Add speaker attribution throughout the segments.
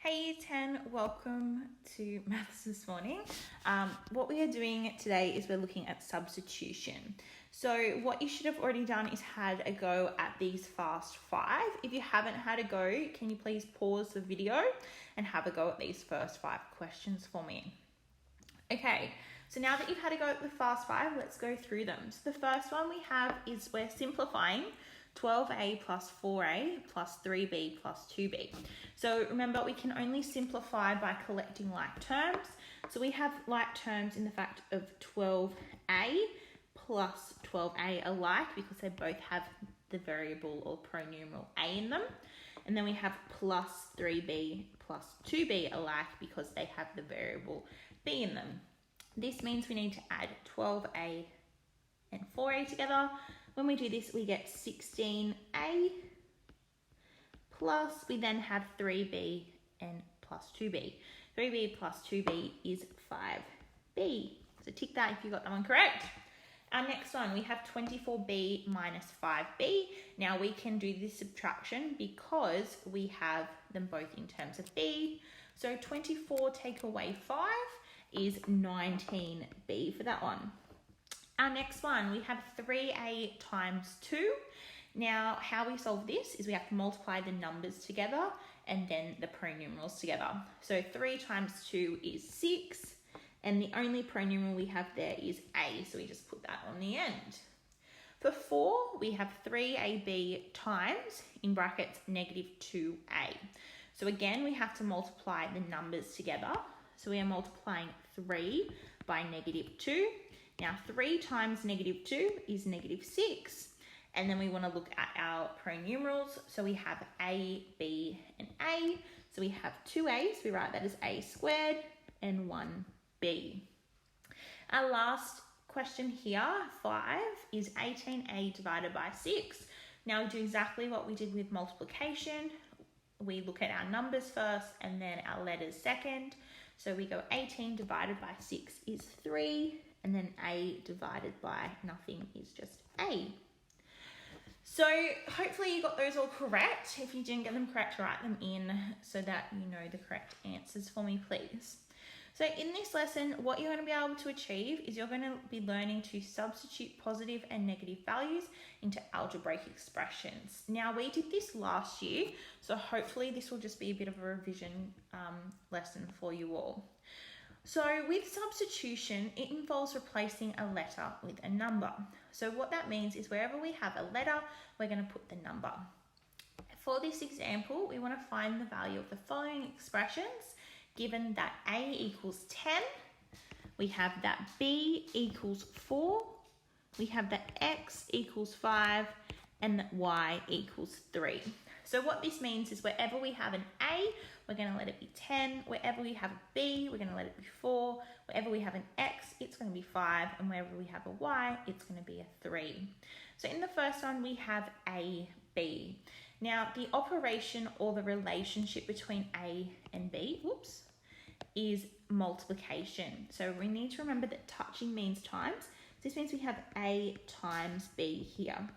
Speaker 1: Hey Year 10, welcome to Maths this morning. What we are doing today is we're looking at substitution. So what you should have already done is had a go at these fast five. If you haven't had a go, can you please pause the video and have a go at these first five questions for me? Okay, so now that you've had a go at the fast five, let's go through them. So the first one we have is we're simplifying 12a plus 4a plus 3b plus 2b. So remember, we can only simplify by collecting like terms. So we have like terms in the fact of 12a plus 12a alike because they both have the variable or pronumeral a in them. And then we have plus 3b plus 2b alike because they have the variable b in them. This means we need to add 12a and 4a together. When we do this, we get 16a plus, we then have 3b and plus 2b. 3b plus 2b is 5b. So tick that if you got that one correct. Our next one, we have 24b minus 5b. Now we can do this subtraction because we have them both in terms of b. So 24 take away 5 is 19b for that one. Our next one, we have 3a times 2. Now, how we solve this is we have to multiply the numbers together and then the pronumerals together. So 3 times 2 is 6, and the only pronumeral we have there is a, so we just put that on the end. For 4, we have 3ab times, in brackets, negative 2a. So again, we have to multiply the numbers together. So we are multiplying 3 by negative 2. Now 3 times negative 2 is negative 6. And then we want to look at our pronumerals. So we have a, b, and a. So we have 2a's, we write that as a squared, and 1b. Our last question here, 5, is 18a divided by 6. Now we do exactly what we did with multiplication. We look at our numbers first and then our letters second. So we go 18 divided by 6 is 3. And then a divided by nothing is just a. So hopefully you got those all correct. If you didn't get them correct, write them in so that you know the correct answers for me, please. So in this lesson, what you're going to be able to achieve is you're going to be learning to substitute positive and negative values into algebraic expressions. Now, we did this last year, so hopefully this will just be a bit of a revision lesson for you all. So with substitution, it involves replacing a letter with a number. So what that means is wherever we have a letter, we're going to put the number. For this example, we want to find the value of the following expressions, given that a equals 10, we have that b equals 4, we have that x equals 5, and that y equals 3. So what this means is wherever we have an a, we're going to let it be 10. Wherever we have a b, we're going to let it be 4. Wherever we have an x, it's going to be 5. And wherever we have a y, it's going to be a 3. So in the first one, we have a, b. Now, the operation or the relationship between a and b, is multiplication. So we need to remember that touching means times. This means we have a times b here.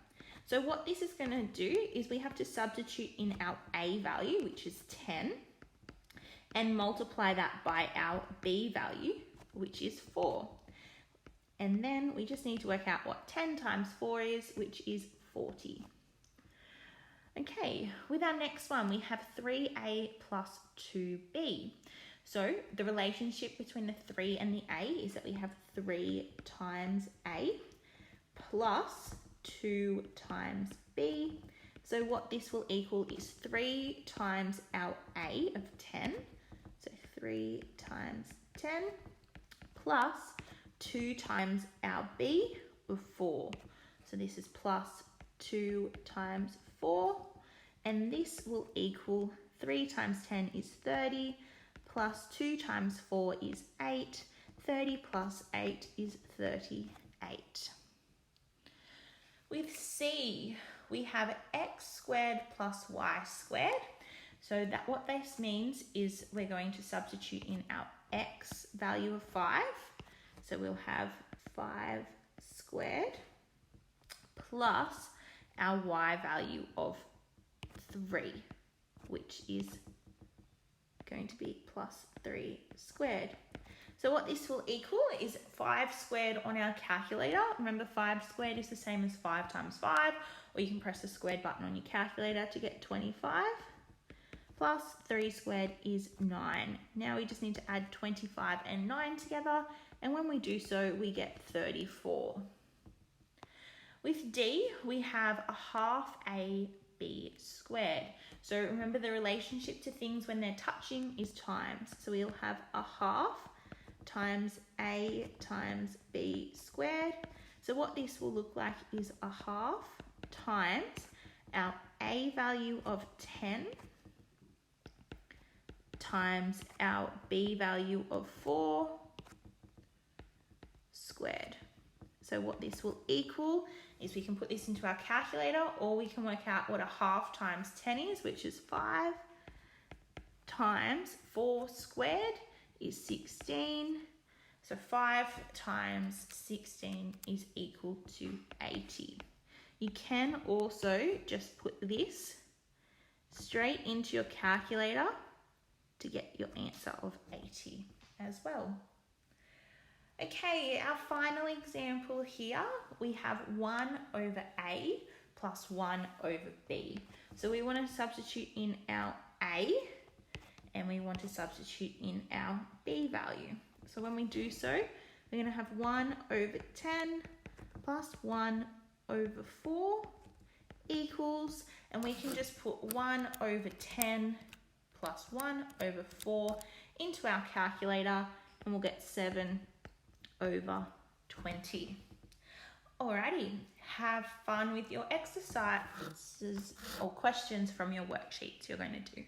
Speaker 1: So what this is going to do is we have to substitute in our a value, which is 10, and multiply that by our b value, which is 4. And then we just need to work out what 10 times 4 is, which is 40. Okay, with our next one, we have 3a plus 2b. So the relationship between the 3 and the a is that we have 3 times a plus 2 times b. So what this will equal is 3 times our a of 10. So 3 times 10 plus 2 times our b of 4. So this is plus 2 times 4. And this will equal 3 times 10 is 30 plus 2 times 4 is 8. 30 plus 8 is 38. With C, we have x squared plus y squared. So that what this means is we're going to substitute in our x value of 5. So we'll have 5 squared plus our y value of 3, which is going to be plus 3 squared. So what this will equal is 5 squared on our calculator. Remember, 5 squared is the same as 5 times 5, or you can press the squared button on your calculator to get 25. Plus 3 squared is 9. Now we just need to add 25 and 9 together, and when we do so, we get 34. With D, we have a half AB squared. So remember, the relationship to things when they're touching is times. So we'll have a half times A times B squared. So what this will look like is a half times our A value of 10 times our B value of 4 squared. So what this will equal is, we can put this into our calculator, or we can work out what a half times 10 is, which is 5, times 4 squared is 16. So 5 times 16 is equal to 80. You can also just put this straight into your calculator to get your answer of 80 as well. Okay, our final example here, we have 1 over A plus 1 over B. So we want to substitute in our A, and we want to substitute in our B value. So when we do so, we're going to have 1 over 10 plus 1 over 4 equals, and we can just put 1 over 10 plus 1 over 4 into our calculator, and we'll get 7 over 20. Alrighty, have fun with your exercises or questions from your worksheets you're going to do.